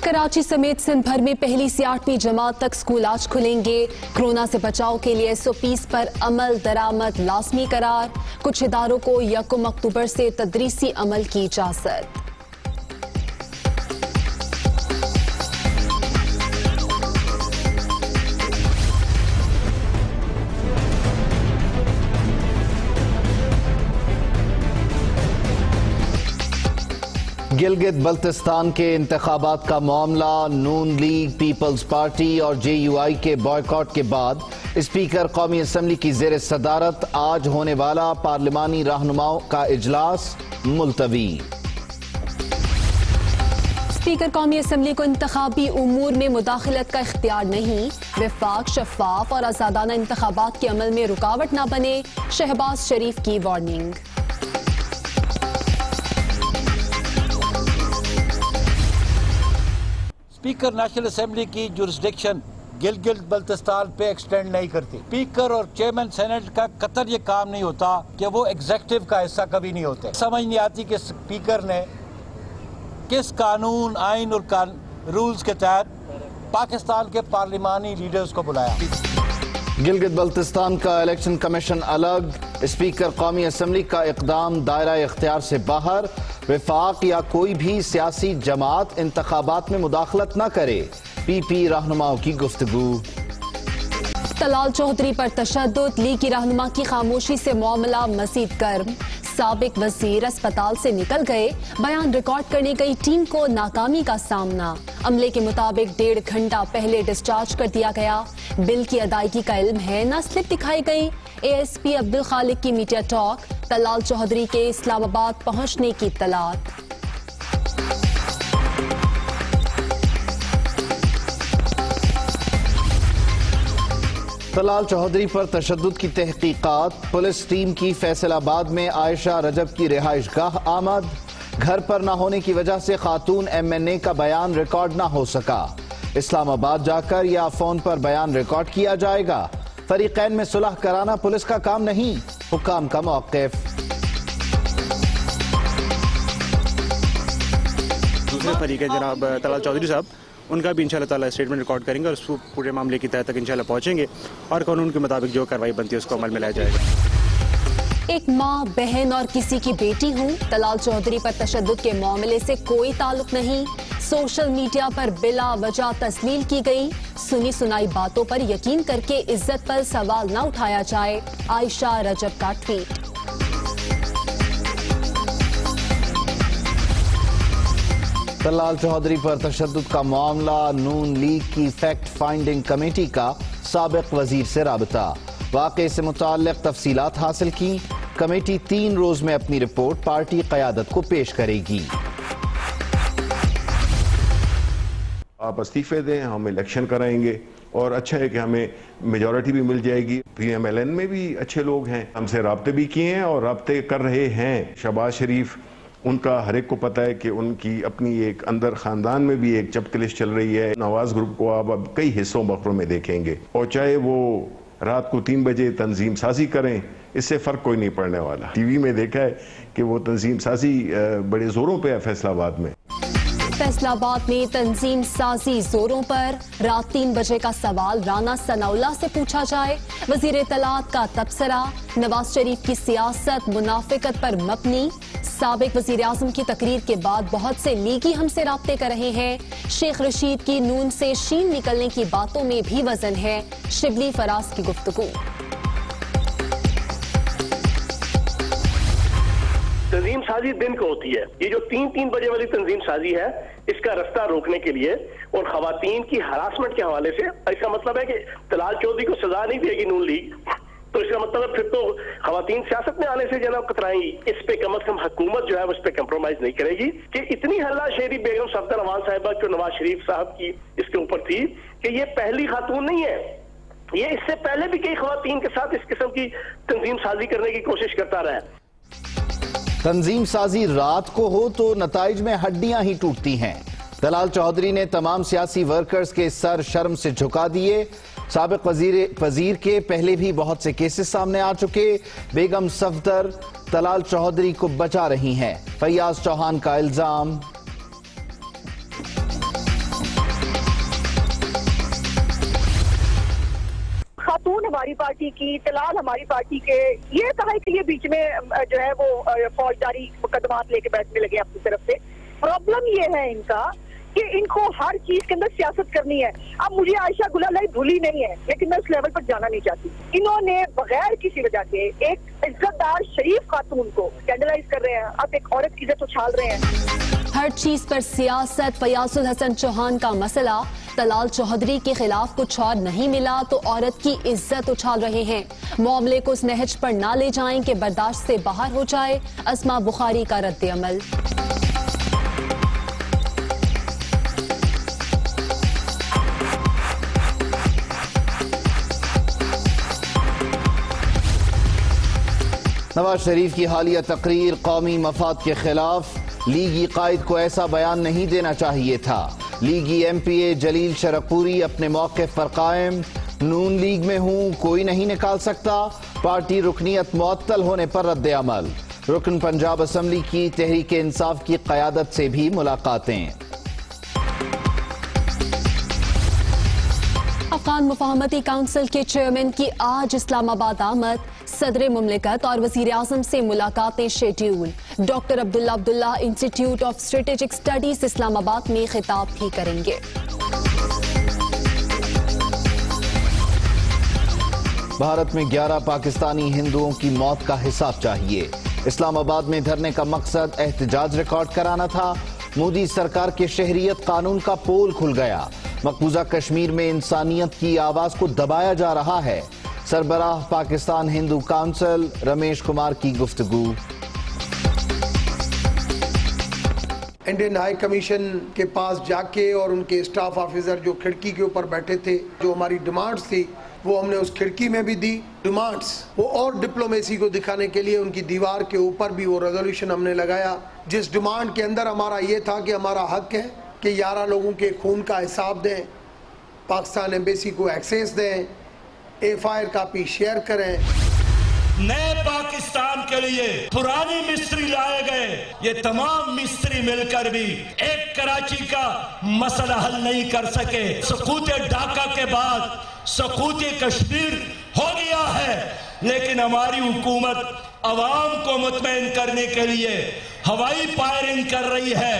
कराची समेत सिंध भर में पहली से 8वीं जमात तक स्कूल आज खुलेंगे। कोरोना से बचाव के लिए SOPs पर अमल दरामद लाजमी करार। कुछ इदारों को 1 अक्टूबर से तदरीसी अमल की इजाजत। गिलगित बल्तिस्तान के इंतखाबात का मामला नून लीग, पीपल्स पार्टी और JUI के बॉयकॉट के बाद स्पीकर कौमी असम्बली की ज़ेर सदारत आज होने वाला पार्लिमानी रहनुमाओं का इजलास मुलतवी। स्पीकर कौमी असम्बली को इंतखाबी उमूर में मुदाखलत का इख्तियार नहीं। वफाक, शफाफ और आज़ादाना इंतखाबात के अमल में रुकावट न बने, शहबाज शरीफ की वार्निंग। स्पीकर नेशनल असेंबली की जुरिस्डिक्शन गिलगित बल्तिस्तान पे एक्सटेंड नहीं करती। स्पीकर और चेयरमैन सेनेट का कतर ये काम नहीं होता कि वो एग्जेक्टिव का हिस्सा कभी नहीं होते। समझ नहीं आती कि स्पीकर ने किस कानून, आइन और रूल्स के तहत पाकिस्तान के पार्लिमानी लीडर्स को बुलाया। गिलगित बल्तिस्तान का इलेक्शन कमीशन अलग, स्पीकर कौमी असम्बली का इक़दाम दायरा इख्तियार से बाहर। वफाक या कोई भी सियासी जमात इंतखाबात में मुदाखलत न करे, PP रहनुमाओं की गुफ्तगू। तलाल चौधरी पर तशद्दुद, लीग की रहनुमा की खामोशी से मामला मजीद गर्म। साबिक वजीर अस्पताल से निकल गए, बयान रिकॉर्ड करने गई टीम को नाकामी का सामना। अमले के मुताबिक 1.5 घंटा पहले डिस्चार्ज कर दिया गया। बिल की अदायगी का इल्म है न स्लिप दिखाई गई। ASP अब्दुल खालिक की मीडिया टॉक, तलाल चौधरी के इस्लामाबाद पहुंचने की तलात। तलाल चौधरी पर तशद्दुद की तहकीकात, पुलिस टीम की फैसलाबाद में आयशा रजब की रिहाइश गाह आमद। घर पर न होने की वजह से खातून MNA का बयान रिकॉर्ड न हो सका। इस्लामाबाद जाकर या फोन पर बयान रिकॉर्ड किया जाएगा। फरीकैन में सुलह कराना पुलिस का काम नहीं, हुक्काम का मौक़िफ़। दूसरे फरीक है जनाब तलाल चौधरी साहब, उनका भी इंशाल्लाह ताला स्टेटमेंट रिकॉर्ड करेंगे और उस पूरे मामले की तह तक इंशाल्लाह पहुंचेंगे और कानून के मुताबिक जो कार्रवाई बनती है उसको अमल में लाया जाएगा। एक माँ, बहन और किसी की बेटी हूँ। तलाल चौधरी पर तशद्दुद के मामले से कोई ताल्लुक नहीं। सोशल मीडिया पर बिला वजह तस्लील की गई। सुनी सुनाई बातों पर यकीन करके इज्जत पर सवाल न उठाया जाए, आयशा रजब का ट्वीट। तलाल चौधरी पर तशद्दुद का मामला, नून लीग की फैक्ट फाइंडिंग कमेटी का साबिक वजीर से राबता। वाक़े से मुताल्लिक़ तफसीलात हासिल की। कमेटी 3 रोज में अपनी रिपोर्ट पार्टी क़यादत को पेश करेगी। आप इस्तीफे दें, हम इलेक्शन कराएंगे और अच्छा है कि हमें मेजॉरिटी भी मिल जाएगी। PMLN में भी अच्छे लोग हैं, हमसे राब्ते भी किए हैं और राब्ते कर रहे हैं। शहबाज शरीफ, उनका हर एक को पता है कि उनकी अपनी एक अंदर खानदान में भी एक चपकलिश चल रही है। नवाज ग्रुप को आप अब कई हिस्सों बखरों में देखेंगे और चाहे वो रात को 3 बजे तंजीम साजी करें, इससे फ़र्क कोई नहीं पड़ने वाला। TV में देखा है कि वो तंजीम साजी बड़े ज़ोरों पे है फैसलाबाद में। फैसलाबाद में तंजीम साजी जोरों पर। रात 3 बजे का सवाल राना सनाउल्लाह से पूछा जाए। वजीर इत्तलात का तबसरा, नवाज शरीफ की सियासत मुनाफिकत पर मबनी। साबिक वजीर आजम की तकरीर के बाद बहुत से लीगी हमसे राब्ते कर रहे हैं। शेख रशीद की नून से शीन निकलने की बातों में भी वजन है, शिबली फराज की गुफ्तगू। तंजीम साजी दिन को होती है। ये जो 3 बजे वाली तंजीम साजी है, इसका रास्ता रोकने के लिए और खवातीन की हरासमेंट के हवाले से, इसका मतलब है कि तलाल चौधरी को सजा नहीं देगी नून लीग, तो इसका मतलब है फिर तो खवातीन सियासत में आने से जनाब कतराएंगी। इस पे कम से कम हुकूमत जो है उस पे कंप्रोमाइज नहीं करेगी कि इतनी हल्ला शेरी बेगम सफदर अवान साहिबा जो नवाज शरीफ साहब की इसके ऊपर थी कि ये पहली खातून नहीं है, ये इससे पहले भी कई खवातीन के साथ इस किस्म की तंजीम साजी करने की कोशिश करता रहा है। तंजीम साजी रात को हो तो नताइज में हड्डियां ही टूटती हैं। तलाल चौधरी ने तमाम सियासी वर्कर्स के सर शर्म से झुका दिए। साबिक वजीर के पहले भी बहुत से केसेस सामने आ चुके। बेगम सफदर तलाल चौधरी को बचा रही हैं। फैयाज चौहान का इल्जाम। ہماری پارٹی کی، طلال ہماری پارٹی کے، یہ کہا کہ یہ بیچ میں جو ہے وہ فوجداری مقدمات لے کے بیٹھنے لگے اپنی طرف سے. پرابلم یہ ہے ان کا کہ ان کو ہر چیز کے اندر سیاست کرنی ہے. اب مجھے عائشہ گل اللہ بھولی نہیں ہے، لیکن میں اس لیول پر جانا نہیں چاہتی. انہوں نے بغیر کسی وجہ کے ایک عزت دار شریف خاتون کو اسکینڈلائز کر رہے ہیں، اب ایک عورت کی عزت اچھال رہے ہیں. ہر چیز پر سیاست. فیاض الحسن چوہان کا مسئلہ، طلال چودھری کے خلاف کچھ اور نہیں ملا تو عورت کی عزت اچھال رہے ہیں. معاملے کو اس نہج پر نہ لے جائیں کہ برداشت سے باہر ہو جائے. اسما بخاری کا رد عمل. نواز شریف کی حالیہ تقریر قومی مفاد کے خلاف. لیگی قائد کو ایسا بیان نہیں دینا چاہیے تھا. لیگی ایم پی اے جلیل شرقپوری اپنے موقف پر قائم. نون لیگ میں ہوں، کوئی نہیں نکال سکتا. پارٹی رکنیت معطل ہونے پر رد عمل. رکن پنجاب اسمبلی کی تحریک انصاف کی قیادت سے بھی ملاقاتیں. افغان مفاہمتی کونسل کے چیئرمین کی آج اسلام آباد آمد. صدر مملکت اور وزیر اعظم سے ملاقاتیں schedule. Doctor Abdullah institute of strategic studies Islamabad میں خطاب بھی کریں گے. بھارت میں 11 پاکستانی ہندوؤں کی موت کا حساب چاہیے. اسلام آباد میں دھرنے کا مقصد احتجاج ریکارڈ کرانا تھا. مودی سرکار کے شہریت قانون کا پول کھل گیا. مقبوضہ کشمیر میں انسانیت کی آواز کو دبایا جا رہا ہے. سربراہ پاکستان ہندو کونسل رمیش کمار کی گفتگو. انڈین ہائی کمیشن کے پاس جا کے اور ان کے اسٹاف آفیسر جو کھڑکی کے اوپر بیٹھے تھے، جو ہماری ڈیمانڈز تھی وہ ہم نے اس کھڑکی میں بھی دی. ڈیمانڈز وہ اور ڈپلومیسی کو دکھانے کے لیے ان کی دیوار کے اوپر بھی وہ ریزولوشن ہم نے لگایا، جس ڈیمانڈ کے اندر ہمارا یہ تھا کہ ہمارا حق ہے کہ 11 لوگوں کے خون کا حساب دیں، پاکستان ایمبیسی کو ایکسیس دیں، FIR کاپی شیئر کریں. نئے پاکستان کے لیے پرانی مستری لائے گئے. یہ تمام مستری مل کر بھی ایک کراچی کا مسئلہ حل نہیں کر سکے. سقوط ڈھاکہ کے بعد سقوط کشمیر ہو گیا ہے، لیکن ہماری حکومت عوام کو مطمئن کرنے کے لیے ہوائی فائرنگ کر رہی ہے.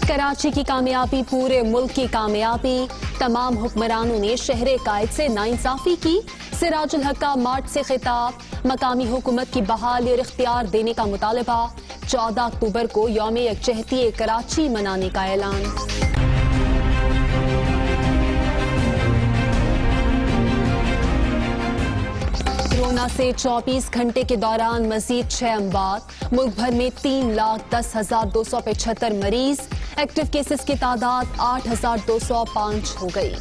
کراچی کی کامیابی پورے ملک کی کامیابی. تمام حکمرانوں نے شہر قائد سے ناانصافی کی. سراج الحق کا مارچ سے خطاب. مقامی حکومت کی بحالی اور اختیار دینے کا مطالبہ. 14 اکتوبر کو یوم یکجہتی کراچی منانے کا اعلان. کورونا سے 24 گھنٹے کے دوران مزید 6 اموات. ملک بھر میں 3,10,275 مریض. ایکٹیو کیسز کی تعداد 8,205 ہو گئی.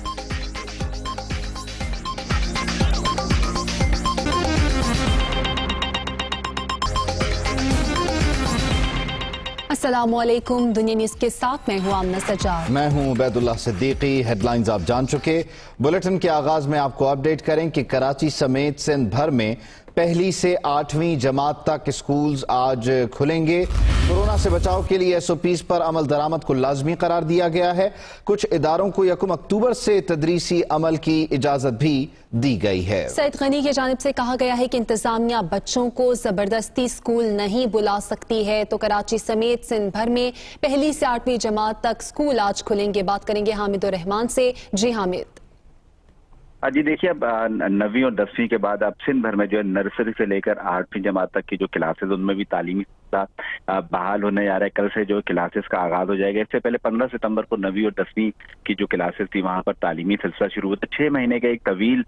السلام علیکم. دنیا نیوز کے ساتھ میں ہوں آمنہ سجاد. میں ہوں عبید اللہ صدیقی. ہیڈ لائنز آپ جان چکے. بلیٹن کے آغاز میں آپ کو اپڈیٹ کریں کہ کراچی سمیت سندھ بھر میں پہلی سے 8ویں جماعت تک اسکولز آج کھلیں گے. کورونا سے بچاؤ کے لیے SOPs پر عمل درآمد کو لازمی قرار دیا گیا ہے. کچھ اداروں کو 1 اکتوبر سے تدریسی عمل کی اجازت بھی دی گئی ہے. سعید غنی کی جانب سے کہا گیا ہے کہ انتظامیہ بچوں کو زبردستی اسکول نہیں بلا سکتی ہے. تو کراچی سمیت سندھ بھر میں پہلی سے 8ویں جماعت تک اسکول آج کھلیں گے. بات کریں گے حامد الرحمان سے. جی حامد. جی دیکھیے، اب 9ویں اور 10ویں کے بعد اب سندھ بھر میں جو ہے نرسری سے لے کر 8ویں جماعت تک کی جو کلاسز ان میں بھی تعلیمی بحال ہونے جا رہا ہے. کل سے جو کلاسز کا آغاز ہو جائے گا. اس سے پہلے 15 ستمبر کو 9ویں اور 10ویں کی جو کلاسز تھی وہاں پر تعلیمی سلسلہ شروع ہوا تھا. 6 مہینے کا ایک طویل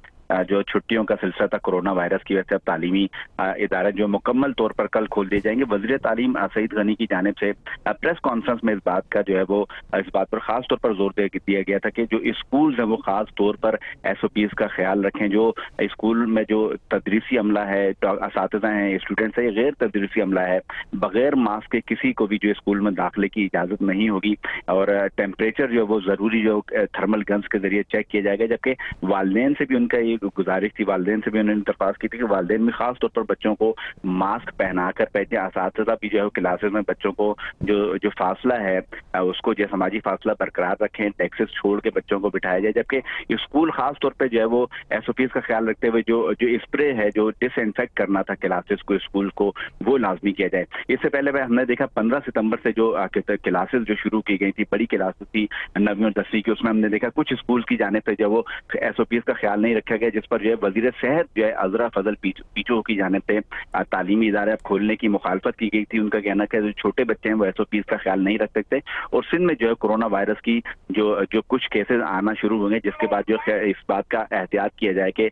جو چھٹیوں کا سلسلہ تھا کورونا وائرس کی وجہ سے اب تعلیمی ادارے جو مکمل طور پر کل کھول دیے جائیں گے. وزیر تعلیم سعید غنی کی جانب سے پریس کانفرنس میں اس بات کا جو ہے وہ اس بات پر خاص طور پر زور دیا گیا تھا کہ جو اسکولز ہیں وہ خاص طور پر SOPs کا خیال رکھیں. جو اسکول میں جو تدریسی عملہ ہے، اساتذہ ہیں، اسٹوڈنٹس ہیں، یہ غیر تدریسی عملہ ہے. بغیر ماسک کے کسی کو بھی جو اسکول میں داخلے کی اجازت نہیں ہوگی. اور ٹیمپریچر جو وہ ضروری جو تھرمل گنز کے ذریعے چیک کیا جائے گا. جبکہ والدین سے بھی ان کا یہ गुजारिश थी, वालिदैन से भी उन्होंने दरख्वास्त की थी कि वालिदैन भी खास तौर पर बच्चों को मास्क पहना कर भेजें। असातिज़ा भी जो है क्लासेस में बच्चों को जो फासला है उसको जो समाजी फासला बरकरार रखें, डेस्क छोड़ के बच्चों को बिठाया जाए, जबकि स्कूल खास तौर पर जो है वो SOPs का ख्याल रखते हुए जो स्प्रे है जो डिसइंफेक्ट करना था क्लासेस को, स्कूल को, वो लाजमी किया जाए। इससे पहले हमने देखा 15 सितंबर से जो क्लासेस जो शुरू की गई थी, बड़ी क्लासेस थी 9वीं और 10वीं की, उसमें हमने देखा कुछ स्कूल की जाने पर जो वो SOPs का ख्याल नहीं रखा गया, जिस पर जो है वजीर सेहत जो है अजरा फजल पीछो की जाने पे तालीमी इदारे खोलने की मुखालफत की गई थी। उनका कहना है जो छोटे बच्चे हैं वो SOPs का ख्याल नहीं रख सकते, और सिंध में जो है कोरोना वायरस की जो कुछ केसेस आना शुरू होंगे, जिसके बाद जो इस बात का एहतियात किया जाए कि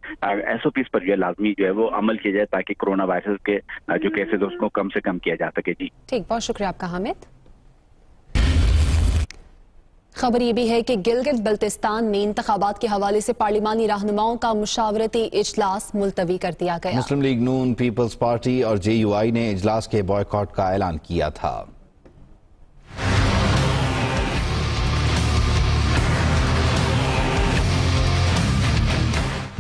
SOPs पर जो है लाजमी जो है वो अमल किया जाए, ताकि कोरोना वायरस के जो केसेस उसको कम से कम किया जा सके। जी ठीक, बहुत शुक्रिया आपका हामिद। खबर ये भी है कि गिलगित बल्तिस्तान में इंतखाबात के हवाले से पार्लिमानी रहनुमाओं का मुशावरती इजलास मुलतवी कर दिया गया। मुस्लिम लीग नून, पीपल्स पार्टी और JUI ने इजलास के बॉयकॉट का ऐलान किया था।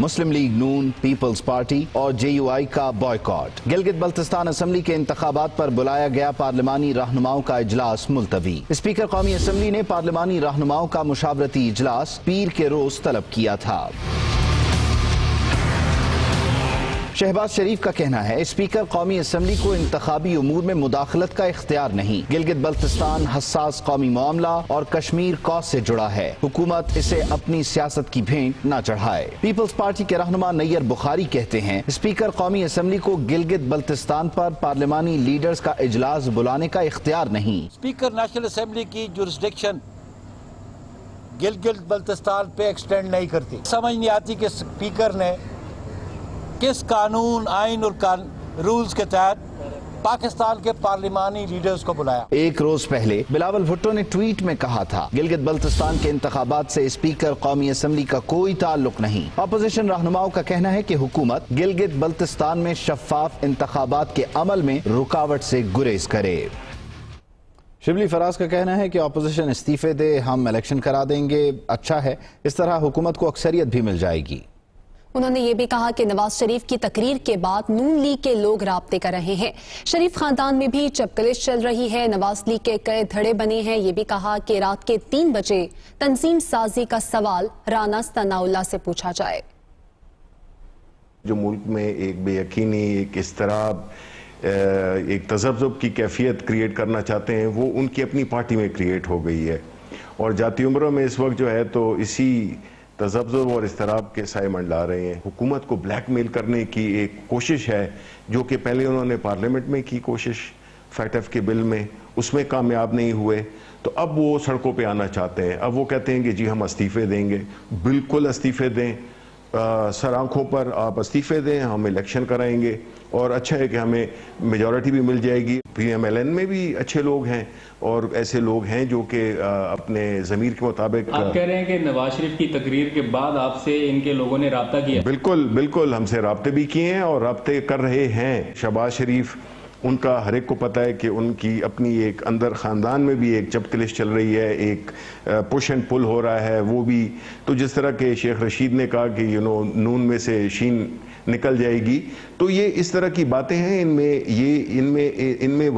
मुस्लिम लीग नून, पीपल्स पार्टी और JUI का बॉयकॉट। गिलगित बल्तिस्तान असेंबली के इंतखाबात पर बुलाया गया पार्लिमानी रहनुमाओं का इजलास मुलतवी। स्पीकर कौमी असेंबली ने पार्लिमानी रहनुमाओं का मुशावरती इजलास पीर के रोज तलब किया था। शहबाज शरीफ का कहना है स्पीकर कौमी असेंबली को इंतखाबी उमूर में मुदाखलत का इख्तियार नहीं। गिलगित बल्तिस्तान हसास कौमी मामला और कश्मीर कौस से जुड़ा है, हुकूमत इसे अपनी सियासत की भेंट न चढ़ाए। पीपल्स पार्टी के रहनुमा नैयर बुखारी कहते हैं स्पीकर कौमी असेंबली को गिलगित बल्तिस्तान पर पार्लिमानी लीडर्स का इजलास बुलाने का इख्तियार नहीं। स्पीकर नेशनल असेंबली की जुरिस्डिक्शन गिलगित बल्तिस्तान पे एक्सटेंड नहीं करती। समझ नहीं आती कि स्पीकर ने किस कानून, आइन और रूल्स के तहत पाकिस्तान के पार्लिमानी लीडर्स को बुलाया। एक रोज पहले बिलावल भुट्टो ने ट्वीट में कहा था गिलगित बल्तिस्तान के इंतखाबात से स्पीकर कौमी असेंबली का कोई ताल्लुक नहीं। अपोजिशन रहनुमाओं का कहना है कि हुकूमत गिलगित बल्तिस्तान में शफाफ इंतखाबात के अमल में रुकावट से गुरेज करे। शिबली फराज का कहना है कि अपोजिशन इस्तीफे दे, हम इलेक्शन करा देंगे, अच्छा है, इस तरह हुकूमत को अक्सरियत भी मिल जाएगी। उन्होंने ये भी कहा कि नवाज शरीफ की तकरीर के बाद नून लीग के लोग राब्ते कर रहे हैं। शरीफ खानदान में भी चपकलिश चल रही है, नवाज लीग के कई धड़े बने हैं। ये भी कहा कि रात के 3 बजे तंजीम साजी का सवाल राना सनाउल्लाह से पूछा जाए। जो मुल्क में एक बेयकीनी, एक इस तरह एक तजब्जुब की कैफियत क्रिएट करना चाहते हैं, वो उनकी अपनी पार्टी में क्रिएट हो गई है, और जाती उम्रों में इस वक्त जो है तो इसी तजब्जुब और इस्तराब के साए मंडला रहे हैं। हुकूमत को ब्लैकमेल करने की एक कोशिश है, जो कि पहले उन्होंने पार्लियामेंट में की कोशिश फैटफ के बिल में, उसमें कामयाब नहीं हुए, तो अब वो सड़कों पे आना चाहते हैं। अब वो कहते हैं कि जी हम इस्तीफे देंगे। बिल्कुल इस्तीफे दें, सर आंखों पर आप इस्तीफे दें, हम इलेक्शन कराएंगे, और अच्छा है कि हमें मेजॉरिटी भी मिल जाएगी। PMLN में भी अच्छे लोग हैं और ऐसे लोग हैं जो कि अपने ज़मीर के मुताबिक। आप कह रहे हैं कि नवाज शरीफ की तकरीर के बाद आपसे इनके लोगों ने राब्ता किया? बिल्कुल बिल्कुल, हमसे राब्ते भी किए हैं और राब्ते कर रहे हैं। शहबाज शरीफ, उनका हर एक को पता है कि उनकी अपनी एक अंदर ख़ानदान में भी एक चपकलिश चल रही है, एक पुश एंड पुल हो रहा है। वो भी तो जिस तरह के शेख रशीद ने कहा कि नून में से शीन निकल जाएगी, तो ये इस तरह की बातें हैं। इनमें